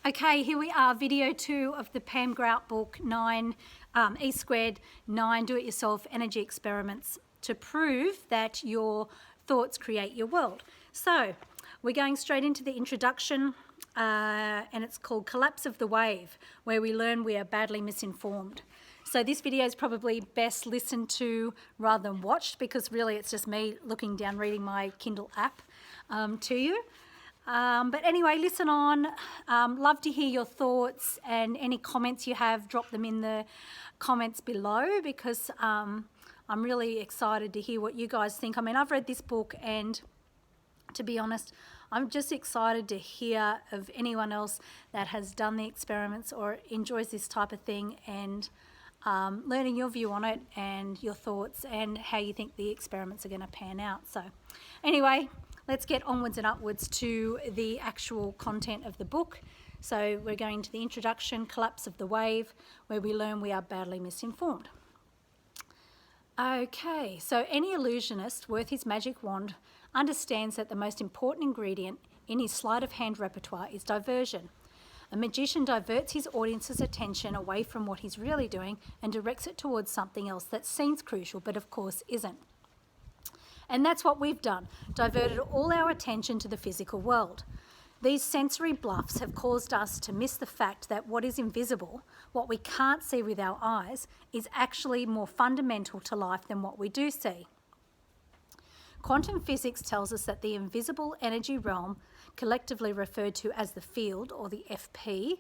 Okay, here we are, video 2 of the Pam Grout book, 9 E squared, 9 do-it-yourself energy experiments to prove that your thoughts create your world. So we're going straight into the introduction, and it's called Collapse of the Wave, where we learn we are badly misinformed. So this video is probably best listened to rather than watched, because really it's just me looking down, reading my Kindle app to you. But anyway, listen on. Love to hear your thoughts, and any comments you have, drop them in the comments below, because I'm really excited to hear what you guys think. I mean, I've read this book, and to be honest, I'm just excited to hear of anyone else that has done the experiments or enjoys this type of thing, and learning your view on it and your thoughts and how you think the experiments are going to pan out. So anyway, let's get onwards and upwards to the actual content of the book. So we're going to the introduction, Collapse of the Wave, where we learn we are badly misinformed. Okay, so any illusionist worth his magic wand understands that the most important ingredient in his sleight of hand repertoire is diversion. A magician diverts his audience's attention away from what he's really doing and directs it towards something else that seems crucial but of course isn't. And that's what we've done, diverted all our attention to the physical world. These sensory bluffs have caused us to miss the fact that what is invisible, what we can't see with our eyes, is actually more fundamental to life than what we do see. Quantum physics tells us that the invisible energy realm, collectively referred to as the field, or the FP,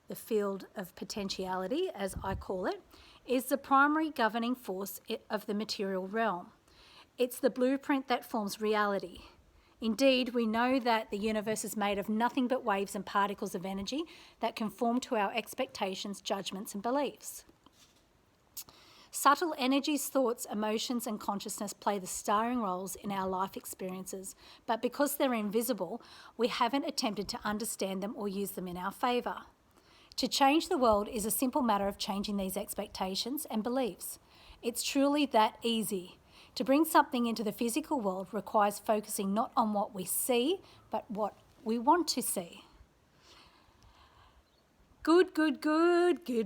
the field of potentiality as I call it, is the primary governing force of the material realm. It's the blueprint that forms reality. Indeed, we know that the universe is made of nothing but waves and particles of energy that conform to our expectations, judgments, and beliefs. Subtle energies, thoughts, emotions, and consciousness play the starring roles in our life experiences, but because they're invisible, we haven't attempted to understand them or use them in our favour. To change the world is a simple matter of changing these expectations and beliefs. It's truly that easy. To bring something into the physical world requires focusing not on what we see, but what we want to see. Good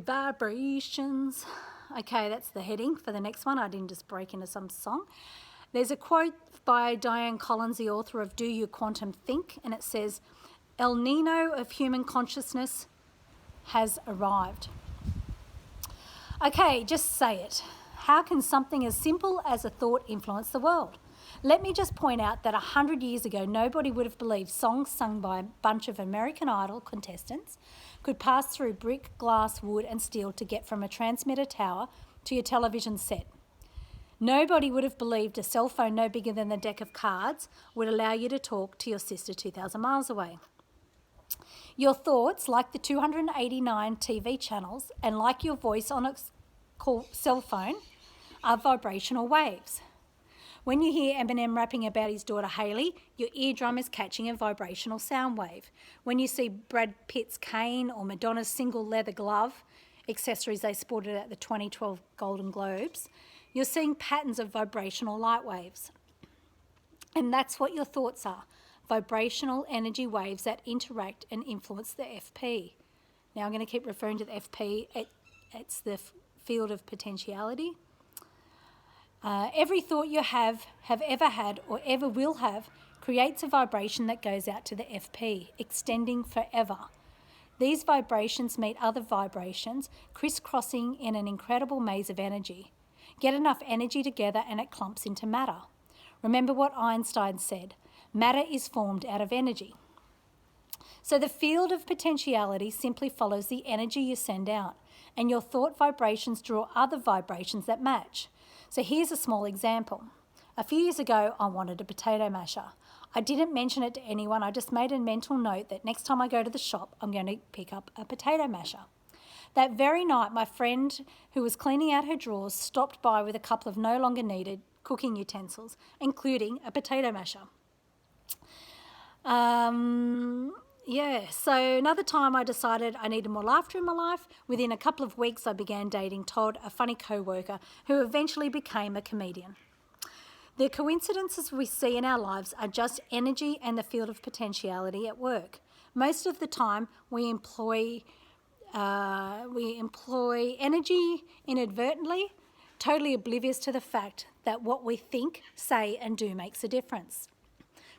vibrations. Okay, that's the heading for the next one. I didn't just break into some song. There's a quote by Diane Collins, the author of Do You Quantum Think? And it says, El Nino of human consciousness has arrived. Okay, just say it. How can something as simple as a thought influence the world? Let me just point out that 100 years ago, nobody would have believed songs sung by a bunch of American Idol contestants could pass through brick, glass, wood and steel to get from a transmitter tower to your television set. Nobody would have believed a cell phone no bigger than the deck of cards would allow you to talk to your sister 2,000 miles away. Your thoughts, like the 289 TV channels and like your voice on a cell phone, are vibrational waves. When you hear Eminem rapping about his daughter Hailey, your eardrum is catching a vibrational sound wave. When you see Brad Pitt's cane or Madonna's single leather glove, accessories they sported at the 2012 Golden Globes, you're seeing patterns of vibrational light waves. And that's what your thoughts are, vibrational energy waves that interact and influence the FP. Now I'm going to keep referring to the FP, it's the field of potentiality. Every thought you have ever had or ever will have creates a vibration that goes out to the FP, extending forever. These vibrations meet other vibrations, crisscrossing in an incredible maze of energy. Get enough energy together and it clumps into matter. Remember what Einstein said, matter is formed out of energy. So the field of potentiality simply follows the energy you send out, and your thought vibrations draw other vibrations that match. So here's a small example. A few years ago, I wanted a potato masher. I didn't mention it to anyone. I just made a mental note that next time I go to the shop, I'm going to pick up a potato masher. That very night, my friend who was cleaning out her drawers stopped by with a couple of no longer needed cooking utensils, including a potato masher. So another time I decided I needed more laughter in my life. Within a couple of weeks, I began dating Todd, a funny co-worker who eventually became a comedian. The coincidences we see in our lives are just energy and the field of potentiality at work. Most of the time, we employ energy inadvertently, totally oblivious to the fact that what we think, say and do makes a difference.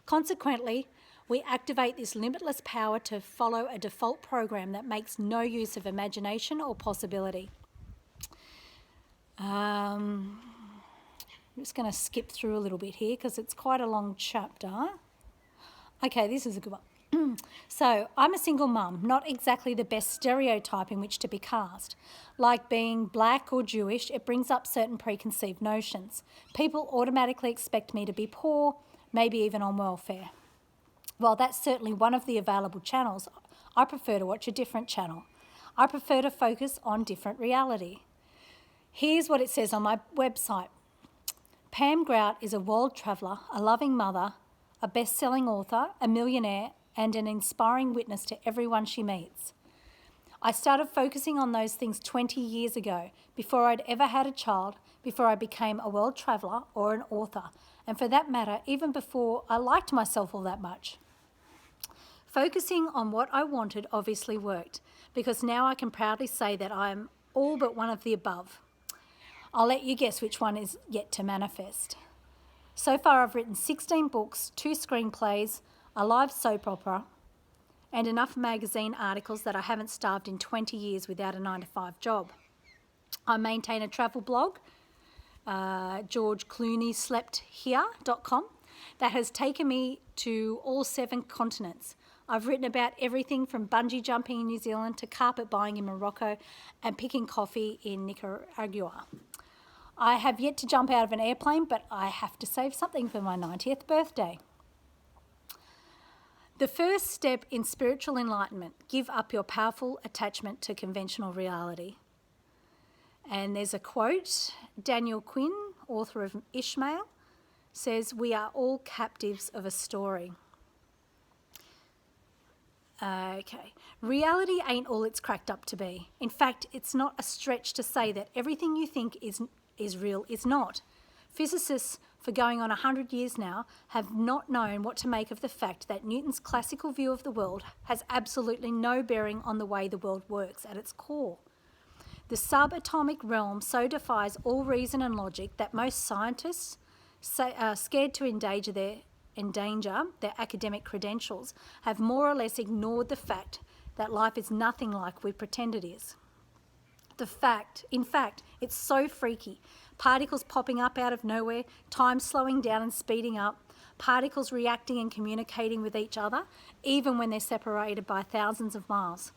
Consequently, we activate this limitless power to follow a default program that makes no use of imagination or possibility. I'm just going to skip through a little bit here because it's quite a long chapter. Okay, this is a good one. So, I'm a single mum, not exactly the best stereotype in which to be cast. Like being black or Jewish, it brings up certain preconceived notions. People automatically expect me to be poor, maybe even on welfare. While that's certainly one of the available channels, I prefer to watch a different channel. I prefer to focus on different reality. Here's what it says on my website. Pam Grout is a world traveller, a loving mother, a best-selling author, a millionaire, and an inspiring witness to everyone she meets. I started focusing on those things 20 years ago, before I'd ever had a child, before I became a world traveller or an author, and for that matter, even before I liked myself all that much. Focusing on what I wanted obviously worked, because now I can proudly say that I am all but one of the above. I'll let you guess which one is yet to manifest. So far I've written 16 books, 2 screenplays, a live soap opera, and enough magazine articles that I haven't starved in 20 years without a 9-to-5 job. I maintain a travel blog, georgeclooneyslepthere.com, that has taken me to all 7 continents. I've written about everything from bungee jumping in New Zealand to carpet buying in Morocco and picking coffee in Nicaragua. I have yet to jump out of an airplane, but I have to save something for my 90th birthday. The first step in spiritual enlightenment, give up your powerful attachment to conventional reality. And there's a quote, Daniel Quinn, author of Ishmael, says, "We are all captives of a story." Okay, reality ain't all it's cracked up to be. In fact, it's not a stretch to say that everything you think is real is not. Physicists, for going on 100 years now, have not known what to make of the fact that Newton's classical view of the world has absolutely no bearing on the way the world works at its core. The subatomic realm so defies all reason and logic that most scientists are scared to endanger their academic credentials, have more or less ignored the fact that life is nothing like we pretend it is. In fact, it's so freaky. Particles popping up out of nowhere, time slowing down and speeding up, particles reacting and communicating with each other, even when they're separated by thousands of miles.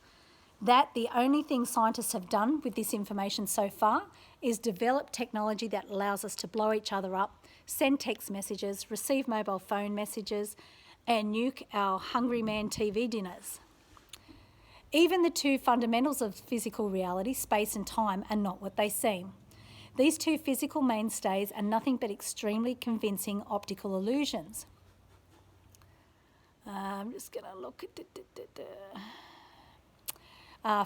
That the only thing scientists have done with this information so far is develop technology that allows us to blow each other up, send text messages, receive mobile phone messages, and nuke our Hungry Man TV dinners. Even the 2 fundamentals of physical reality, space and time, are not what they seem. These 2 physical mainstays are nothing but extremely convincing optical illusions. I'm just going to look at...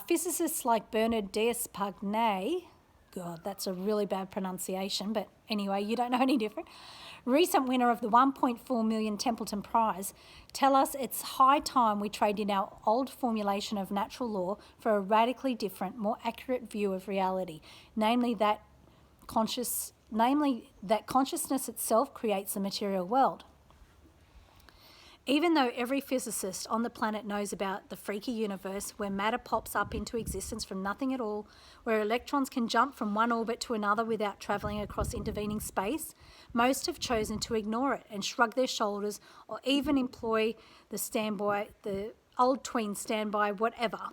physicists like Bernard D'Espagnay, God, that's a really bad pronunciation, but anyway, you don't know any different, recent winner of the $1.4 million Templeton Prize, tell us it's high time we trade in our old formulation of natural law for a radically different, more accurate view of reality, namely that consciousness itself creates the material world. Even though every physicist on the planet knows about the freaky universe where matter pops up into existence from nothing at all, where electrons can jump from one orbit to another without travelling across intervening space, most have chosen to ignore it and shrug their shoulders or even employ the old tween standby, whatever.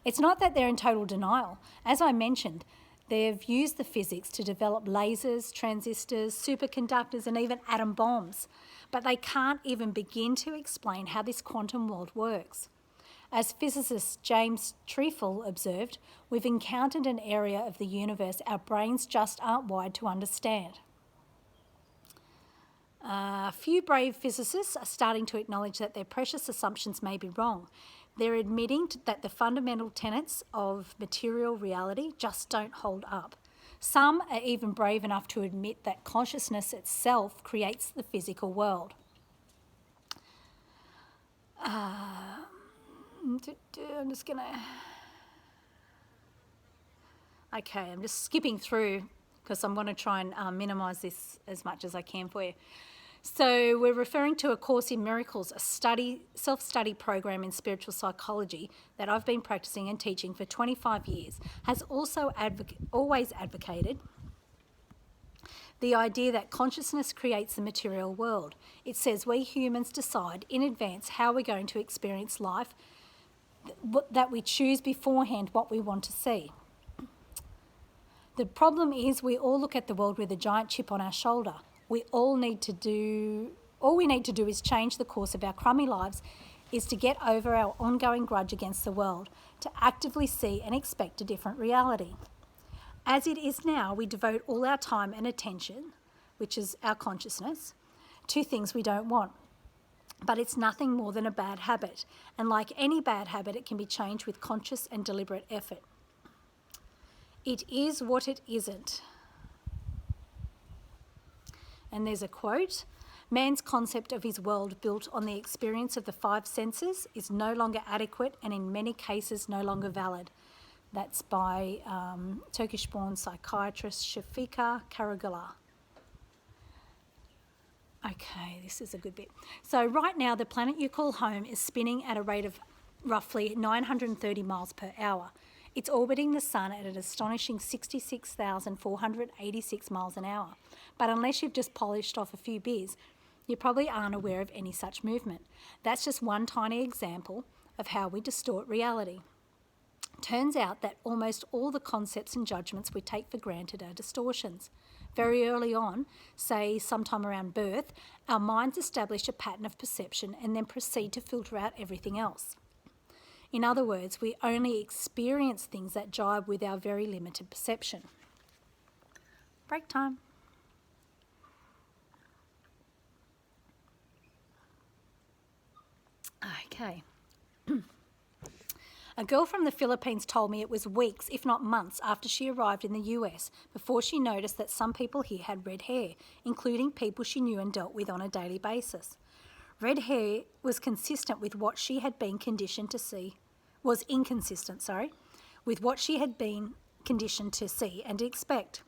It's not that they're in total denial. As I mentioned, they've used the physics to develop lasers, transistors, superconductors, and even atom bombs. But they can't even begin to explain how this quantum world works. As physicist James Treeful observed, we've encountered an area of the universe our brains just aren't wired to understand. A few brave physicists are starting to acknowledge that their precious assumptions may be wrong. They're admitting that the fundamental tenets of material reality just don't hold up. Some are even brave enough to admit that consciousness itself creates the physical world. I'm just going to... Okay, I'm just skipping through because I'm going to try and minimise this as much as I can for you. So we're referring to A Course in Miracles, a self-study program in spiritual psychology that I've been practicing and teaching for 25 years, has also always advocated the idea that consciousness creates the material world. It says we humans decide in advance how we're going to experience life, that we choose beforehand what we want to see. The problem is we all look at the world with a giant chip on our shoulder. All we need to do is change the course of our crummy lives, is to get over our ongoing grudge against the world, to actively see and expect a different reality. As it is now, we devote all our time and attention, which is our consciousness, to things we don't want. But it's nothing more than a bad habit. And like any bad habit, it can be changed with conscious and deliberate effort. It is what it isn't. And there's a quote: man's concept of his world built on the experience of the five senses is no longer adequate and in many cases no longer valid. That's by Turkish-born psychiatrist Shafika Karagula. Okay, this is a good bit. So right now, the planet you call home is spinning at a rate of roughly 930 miles per hour. It's orbiting the sun at an astonishing 66,486 miles an hour. But unless you've just polished off a few beers, you probably aren't aware of any such movement. That's just one tiny example of how we distort reality. Turns out that almost all the concepts and judgments we take for granted are distortions. Very early on, say sometime around birth, our minds establish a pattern of perception and then proceed to filter out everything else. In other words, we only experience things that jibe with our very limited perception. Break time. Okay. A girl from the Philippines told me it was weeks, if not months, after she arrived in the US before she noticed that some people here had red hair, including people she knew and dealt with on a daily basis. Red hair was consistent with what she had been conditioned to see, with what she had been conditioned to see and expect.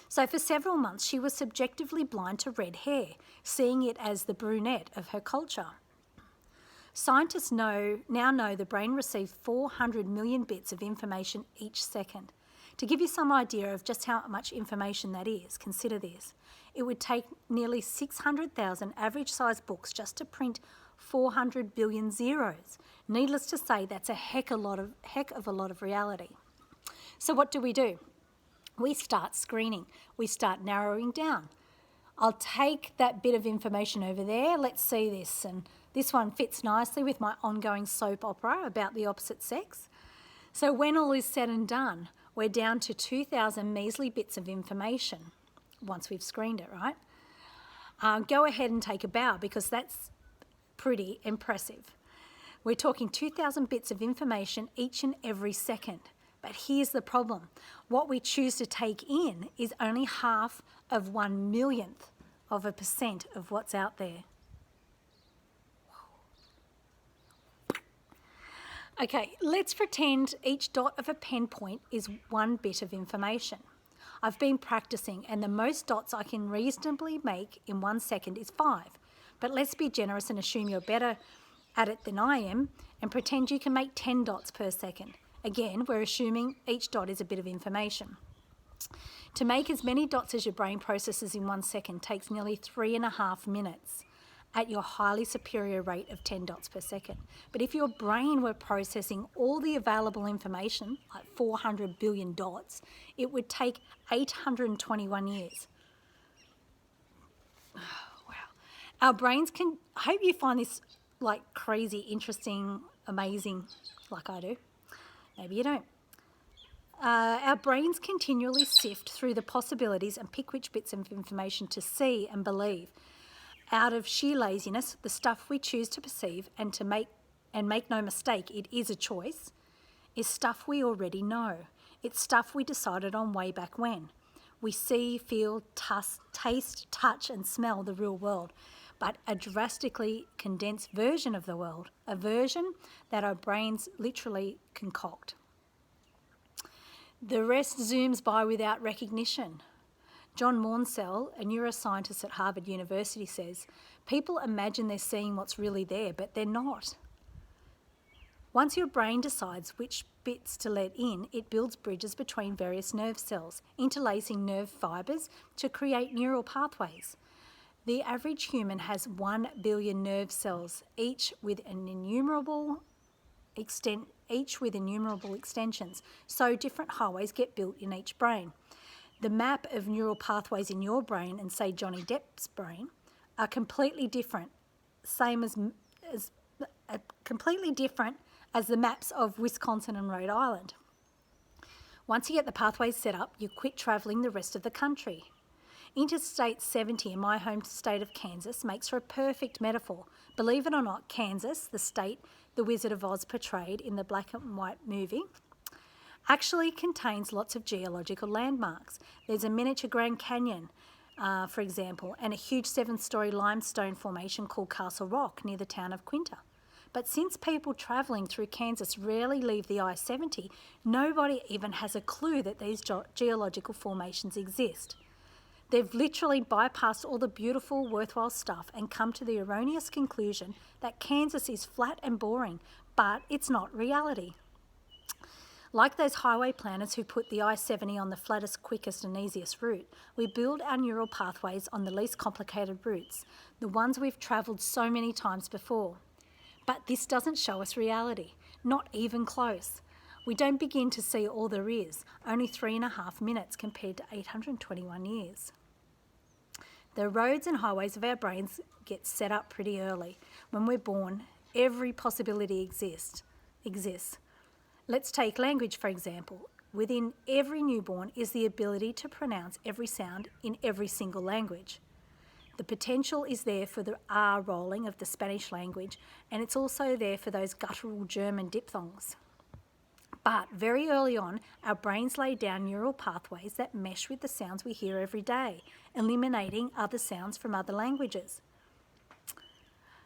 So for several months she was subjectively blind to red hair, seeing it as the brunette of her culture. Scientists now know the brain receives 400 million bits of information each second. To give you some idea of just how much information that is, consider this. It would take nearly 600,000 average-sized books just to print 400 billion zeros. Needless to say, that's a heck of a lot of reality. So what do? We start screening. We start narrowing down. I'll take that bit of information over there. Let's see this. And this one fits nicely with my ongoing soap opera about the opposite sex. So when all is said and done, we're down to 2,000 measly bits of information once we've screened it, right? Go ahead and take a bow because that's pretty impressive. We're talking 2,000 bits of information each and every second. But here's the problem. What we choose to take in is only half of 1/1,000,000% of what's out there. Okay, let's pretend each dot of a pen point is one bit of information. I've been practicing and the most dots I can reasonably make in 1 second is 5. But let's be generous and assume you're better at it than I am and pretend you can make 10 dots per second. Again, we're assuming each dot is a bit of information. To make as many dots as your brain processes in 1 second takes nearly 3.5 minutes at your highly superior rate of 10 dots per second. But if your brain were processing all the available information, like 400 billion dots, it would take 821 years. Oh, wow. Our brains can, I hope you find this like crazy, interesting, amazing, like I do. Maybe you don't. Our brains continually sift through the possibilities and pick which bits of information to see and believe. Out of sheer laziness, the stuff we choose to perceive and to make no mistake, it is a choice, is stuff we already know. It's stuff we decided on way back when. We see, feel, taste, touch and smell the real world. but a drastically condensed version of the world, a version that our brains literally concoct. The rest zooms by without recognition. John Maunsell, a neuroscientist at Harvard University, says, people imagine they're seeing what's really there, but they're not. Once your brain decides which bits to let in, it builds bridges between various nerve cells, interlacing nerve fibres to create neural pathways. The average human has 1 billion nerve cells, each with innumerable extensions, so different highways get built in each brain. The map of neural pathways in your brain and, say, Johnny Depp's brain are completely different, completely different as the maps of Wisconsin and Rhode Island. Once you get the pathways set up, you quit travelling the rest of the country. Interstate 70 in my home state of Kansas makes for a perfect metaphor. Believe it or not, Kansas, the state the Wizard of Oz portrayed in the black and white movie, actually contains lots of geological landmarks. There's a miniature Grand Canyon, for example, and a huge 7-storey limestone formation called Castle Rock near the town of Quinta. But since people travelling through Kansas rarely leave the I-70, nobody even has a clue that these geological formations exist. They've literally bypassed all the beautiful, worthwhile stuff and come to the erroneous conclusion that Kansas is flat and boring, but it's not reality. Like those highway planners who put the I-70 on the flattest, quickest and easiest route, we build our neural pathways on the least complicated routes, the ones we've travelled so many times before. But this doesn't show us reality, not even close. We don't begin to see all there is, only 3.5 minutes compared to 821 years. The roads and highways of our brains get set up pretty early. When we're born, every possibility exists. Let's take language, for example. Within every newborn is the ability to pronounce every sound in every single language. The potential is there for the R rolling of the Spanish language, and it's also there for those guttural German diphthongs. But very early on, our brains lay down neural pathways that mesh with the sounds we hear every day, eliminating other sounds from other languages.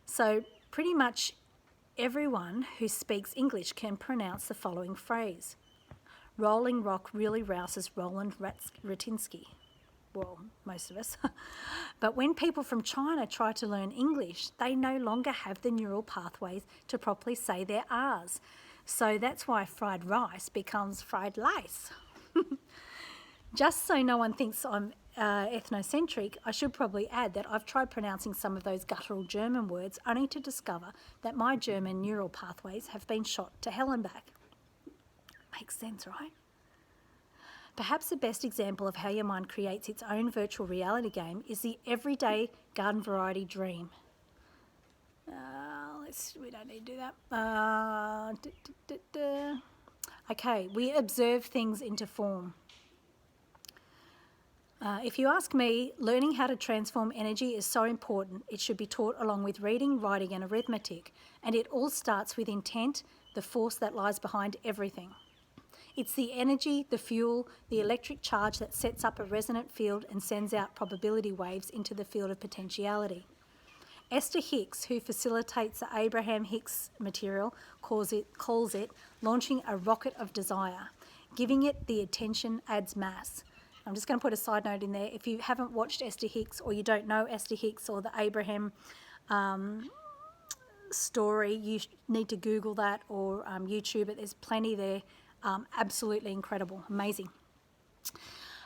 So pretty much everyone who speaks English can pronounce the following phrase. Rolling rock really rouses Roland Ratinsky. Well, most of us. But when people from China try to learn English, they no longer have the neural pathways to properly say their R's. So that's why fried rice becomes fried lice. Just so no one thinks I'm ethnocentric, I should probably add that I've tried pronouncing some of those guttural German words only to discover that my German neural pathways have been shot to hell and back. Makes sense, right? Perhaps the best example of how your mind creates its own virtual reality game is the everyday garden variety dream. We don't need to do that. Okay, we observe things into form. If you ask me, learning how to transform energy is so important. It should be taught along with reading, writing and arithmetic. And it all starts with intent, the force that lies behind everything. It's the energy, the fuel, the electric charge that sets up a resonant field and sends out probability waves into the field of potentiality. Esther Hicks, who facilitates the Abraham Hicks material, calls it launching a rocket of desire. Giving it the attention adds mass. I'm just going to put a side note in there. If you haven't watched Esther Hicks, or you don't know Esther Hicks or the Abraham story, you need to Google that or YouTube it. There's plenty there. Absolutely incredible, amazing.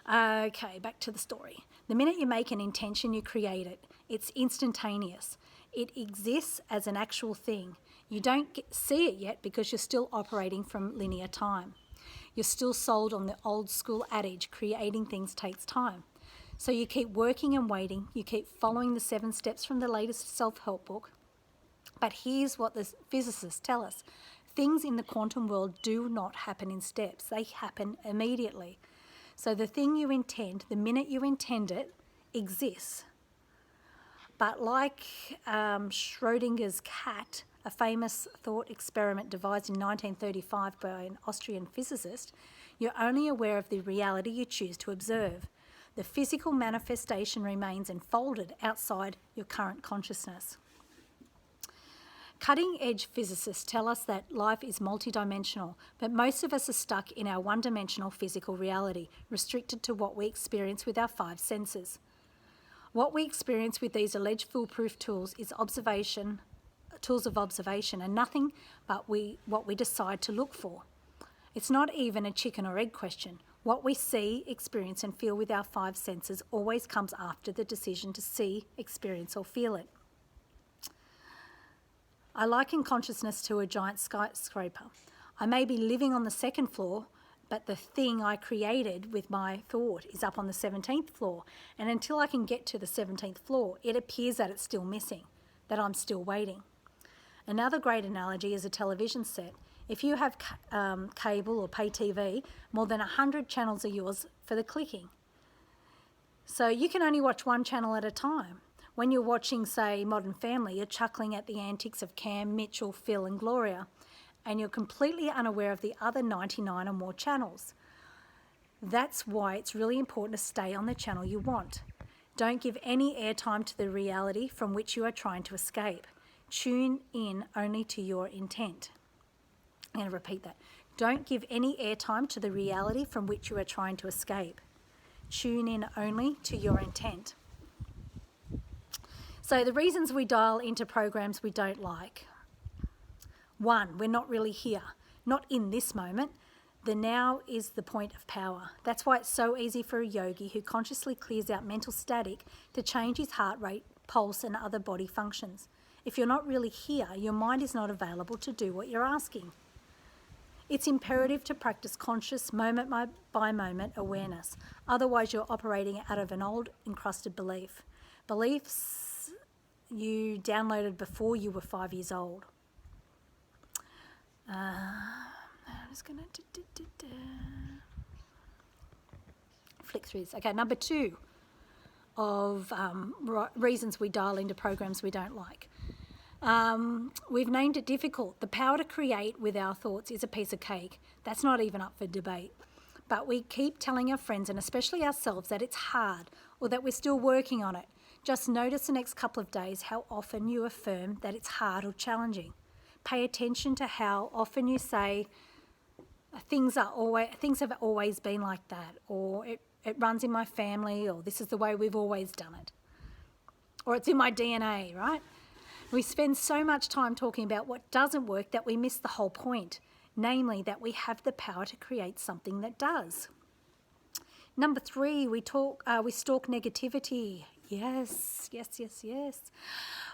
Okay, back to the story. The minute you make an intention, you create it. It's instantaneous. It exists as an actual thing. You don't see it yet because you're still operating from linear time. You're still sold on the old school adage, creating things takes time. So you keep working and waiting. You keep following the 7 steps from the latest self-help book. But here's what the physicists tell us. Things in the quantum world do not happen in steps. They happen immediately. So the thing you intend, the minute you intend it, exists. But like Schrodinger's cat, a famous thought experiment devised in 1935 by an Austrian physicist, you're only aware of the reality you choose to observe. The physical manifestation remains enfolded outside your current consciousness. Cutting-edge physicists tell us that life is multidimensional, but most of us are stuck in our one-dimensional physical reality, restricted to what we experience with our five senses. What we experience with these alleged foolproof tools is tools of observation, and nothing but what we decide to look for. It's not even a chicken or egg question. What we see, experience and feel with our five senses always comes after the decision to see, experience or feel it. I liken consciousness to a giant skyscraper. I may be living on the second floor, but the thing I created with my thought is up on the 17th floor. And until I can get to the 17th floor, it appears that it's still missing, that I'm still waiting. Another great analogy is a television set. If you have cable or pay TV, more than 100 channels are yours for the clicking. So you can only watch one channel at a time. When you're watching, say, Modern Family, you're chuckling at the antics of Cam, Mitchell, Phil and Gloria, and you're completely unaware of the other 99 or more channels. That's why it's really important to stay on the channel you want. Don't give any airtime to the reality from which you are trying to escape. Tune in only to your intent. I'm going to repeat that. Don't give any airtime to the reality from which you are trying to escape. Tune in only to your intent. So the reasons we dial into programs we don't like. 1, we're not really here, not in this moment. The now is the point of power. That's why it's so easy for a yogi who consciously clears out mental static to change his heart rate, pulse and other body functions. If you're not really here, your mind is not available to do what you're asking. It's imperative to practice conscious moment by moment awareness. Otherwise, you're operating out of an old encrusted beliefs you downloaded before you were 5 years old. I'm just going to flick through this. Okay, number 2 of reasons we dial into programs we don't like. We've named it difficult. The power to create with our thoughts is a piece of cake. That's not even up for debate. But we keep telling our friends and especially ourselves that it's hard or that we're still working on it. Just notice the next couple of days how often you affirm that it's hard or challenging. Pay attention to how often you say things have always been like that, or it runs in my family, or this is the way we've always done it, or it's in my DNA, right? We spend so much time talking about what doesn't work that we miss the whole point, namely that we have the power to create something that does. Number 3, we stalk negativity. Yes.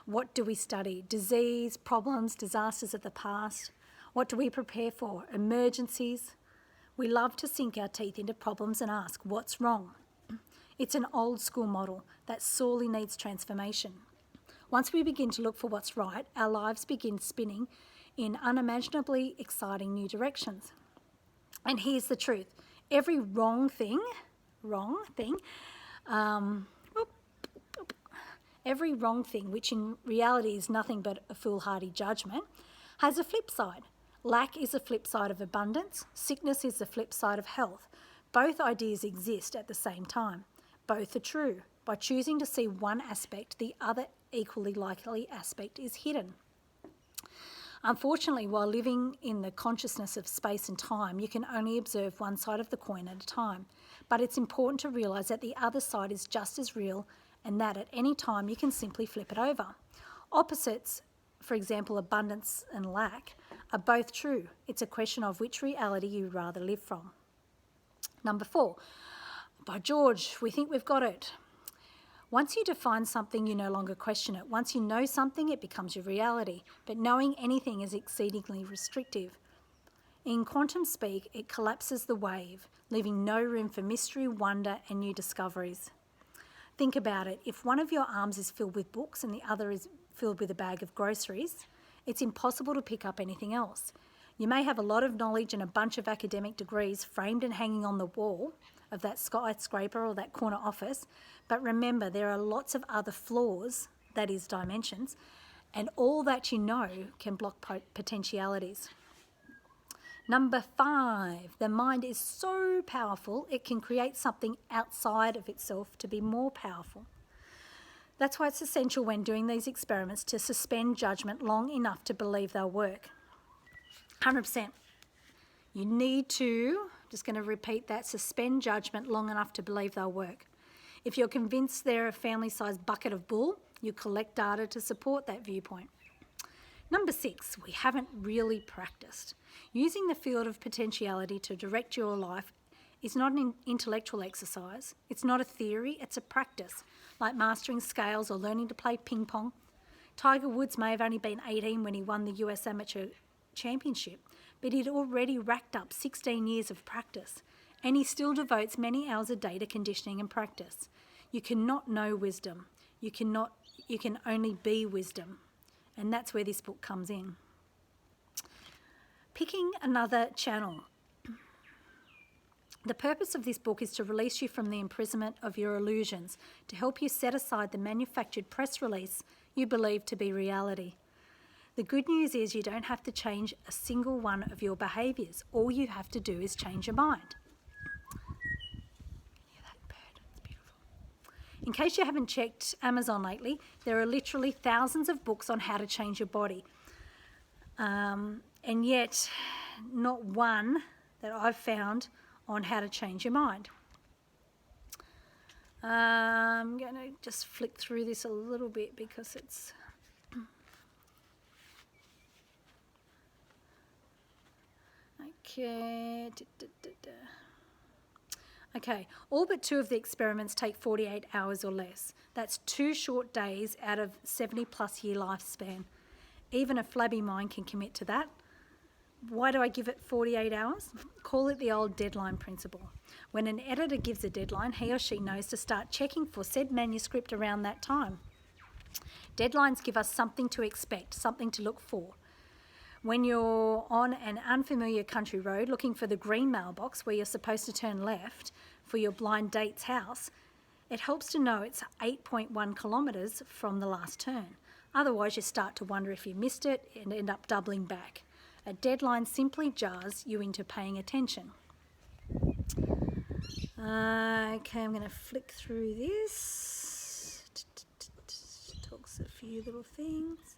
What do we study? Disease, problems, disasters of the past. What do we prepare for? Emergencies. We love to sink our teeth into problems and ask, what's wrong? It's an old school model that sorely needs transformation. Once we begin to look for what's right, our lives begin spinning in unimaginably exciting new directions. And here's the truth. Every every wrong thing, which in reality is nothing but a foolhardy judgment, has a flip side. Lack is the flip side of abundance. Sickness is the flip side of health. Both ideas exist at the same time. Both are true. By choosing to see one aspect, the other equally likely aspect is hidden. Unfortunately, while living in the consciousness of space and time, you can only observe one side of the coin at a time. But it's important to realise that the other side is just as real and that at any time you can simply flip it over. Opposites, for example, abundance and lack, are both true. It's a question of which reality you'd rather live from. Number 4, by George, we think we've got it. Once you define something, you no longer question it. Once you know something, it becomes your reality. But knowing anything is exceedingly restrictive. In quantum speak, it collapses the wave, leaving no room for mystery, wonder, and new discoveries. Think about it. If one of your arms is filled with books and the other is filled with a bag of groceries, it's impossible to pick up anything else. You may have a lot of knowledge and a bunch of academic degrees framed and hanging on the wall of that skyscraper or that corner office, but remember there are lots of other floors, that is dimensions, and all that you know can block potentialities. Number 5, the mind is so powerful it can create something outside of itself to be more powerful. That's why it's essential when doing these experiments to suspend judgment long enough to believe they'll work. 100%. You need to, just going to repeat that, suspend judgment long enough to believe they'll work. If you're convinced they're a family-sized bucket of bull, you collect data to support that viewpoint. Number 6, we haven't really practiced. Using the field of potentiality to direct your life is not an intellectual exercise. It's not a theory, it's a practice, like mastering scales or learning to play ping pong. Tiger Woods may have only been 18 when he won the US Amateur Championship, but he'd already racked up 16 years of practice, and he still devotes many hours a day to conditioning and practice. You cannot know wisdom. You can only be wisdom. And that's where this book comes in. Picking another channel. The purpose of this book is to release you from the imprisonment of your illusions, to help you set aside the manufactured press release you believe to be reality. The good news is you don't have to change a single one of your behaviours. All you have to do is change your mind. In case you haven't checked Amazon lately, there are literally thousands of books on how to change your body. And yet, not one that I've found on how to change your mind. I'm going to just flick through this a little bit because it's... Okay. Okay, all but 2 of the experiments take 48 hours or less. That's 2 short days out of 70-plus year lifespan. Even a flabby mind can commit to that. Why do I give it 48 hours? Call it the old deadline principle. When an editor gives a deadline, he or she knows to start checking for said manuscript around that time. Deadlines give us something to expect, something to look for. When you're on an unfamiliar country road looking for the green mailbox where you're supposed to turn left for your blind date's house, it helps to know it's 8.1 kilometres from the last turn. Otherwise, you start to wonder if you missed it and end up doubling back. A deadline simply jars you into paying attention. Okay, I'm going to flick through this. Talks a few little things.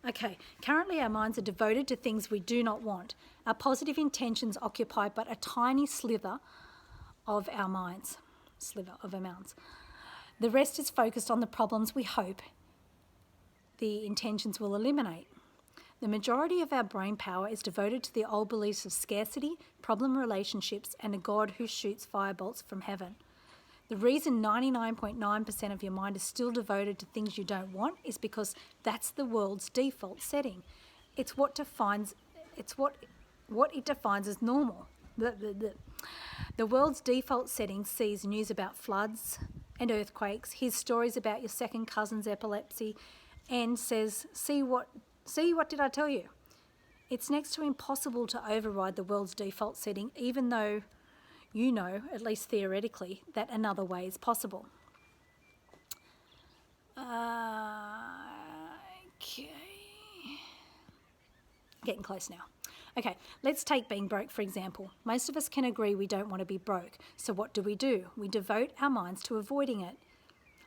Okay, currently our minds are devoted to things we do not want. Our positive intentions occupy but a tiny sliver of our minds. The rest is focused on the problems we hope the intentions will eliminate. The majority of our brain power is devoted to the old beliefs of scarcity, problem relationships, and a God who shoots firebolts from heaven. The reason 99.9% of your mind is still devoted to things you don't want is because that's the world's default setting. It's what it defines as normal. The world's default setting sees news about floods and earthquakes, hears stories about your second cousin's epilepsy, and says, see what did I tell you? It's next to impossible to override the world's default setting, even though you know, at least theoretically, that another way is possible. Okay. Getting close now. Okay, let's take being broke, for example. Most of us can agree we don't want to be broke. So what do? We devote our minds to avoiding it.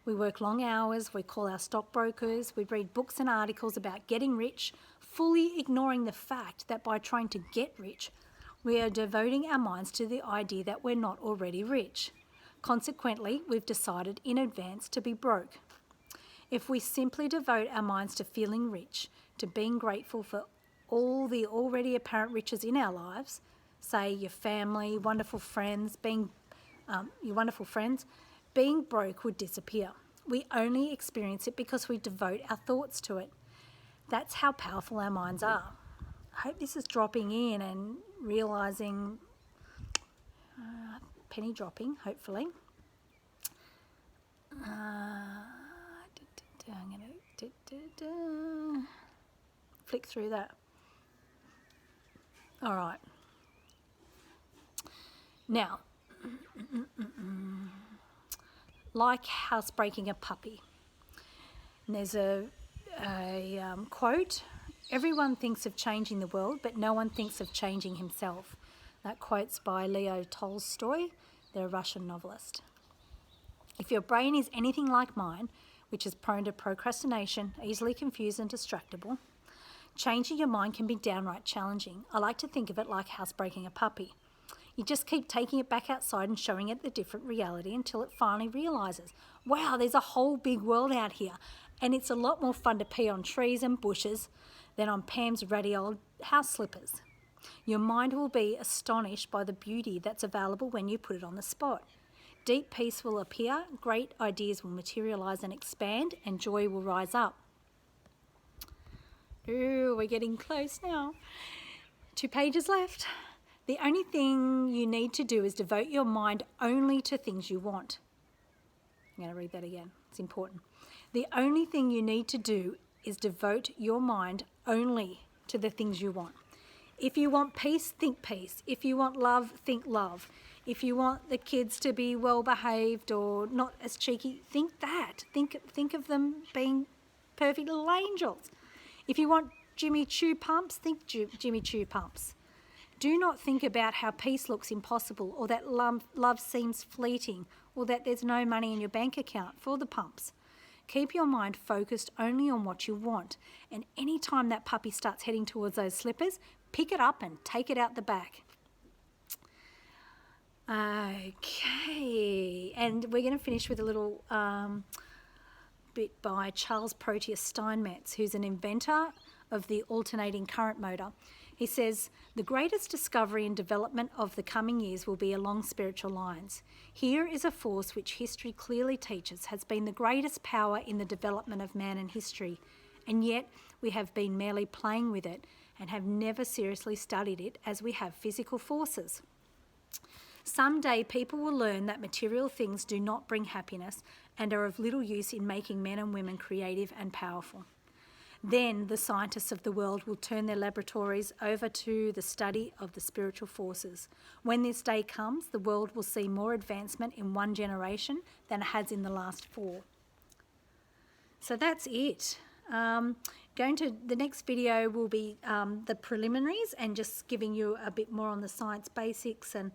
We work long hours, we call our stockbrokers, we read books and articles about getting rich, fully ignoring the fact that by trying to get rich, we are devoting our minds to the idea that we're not already rich. Consequently, we've decided in advance to be broke. If we simply devote our minds to feeling rich, to being grateful for all the already apparent riches in our lives, say your family, wonderful friends, being broke would disappear. We only experience it because we devote our thoughts to it. That's how powerful our minds are. I hope this is dropping in and realising, penny dropping, hopefully. I'm going to flick through that. All right. Now, like housebreaking a puppy. And there's a quote, "Everyone thinks of changing the world, but no one thinks of changing himself." That quote's by Leo Tolstoy, the Russian novelist. If your brain is anything like mine, which is prone to procrastination, easily confused and distractible, changing your mind can be downright challenging. I like to think of it like housebreaking a puppy. You just keep taking it back outside and showing it the different reality until it finally realises, wow, there's a whole big world out here, and it's a lot more fun to pee on trees and bushes than on Pam's ratty old house slippers. Your mind will be astonished by the beauty that's available when you put it on the spot. Deep peace will appear, great ideas will materialise and expand, and joy will rise up. Ooh, we're getting close now. 2 pages left. The only thing you need to do is devote your mind only to things you want. I'm going to read that again. It's important. The only thing you need to do is devote your mind only to the things you want. If you want peace, think peace. If you want love, think love. If you want the kids to be well behaved or not as cheeky, think that. Think of them being perfect little angels. If you want Jimmy Choo pumps, think Jimmy Choo pumps. Do not think about how peace looks impossible, or that love seems fleeting, or that there's no money in your bank account for the pumps. Keep your mind focused only on what you want, and any time that puppy starts heading towards those slippers, pick it up and take it out the back. Okay, and we're going to finish with a little bit by Charles Proteus Steinmetz, who's an inventor of the alternating current motor. He says, "The greatest discovery and development of the coming years will be along spiritual lines. Here is a force which history clearly teaches has been the greatest power in the development of man and history, and yet we have been merely playing with it and have never seriously studied it as we have physical forces. Someday people will learn that material things do not bring happiness and are of little use in making men and women creative and powerful. Then the scientists of the world will turn their laboratories over to the study of the spiritual forces. When this day comes, the world will see more advancement in one generation than it has in the last 4. So that's it. The next video will be the preliminaries and just giving you a bit more on the science basics and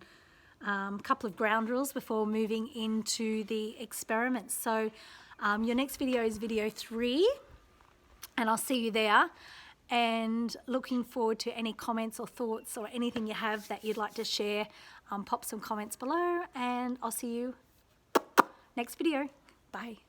a couple of ground rules before moving into the experiments. So your next video is video 3. And I'll see you there, and looking forward to any comments or thoughts or anything you have that you'd like to share. Pop some comments below, and I'll see you next video. Bye.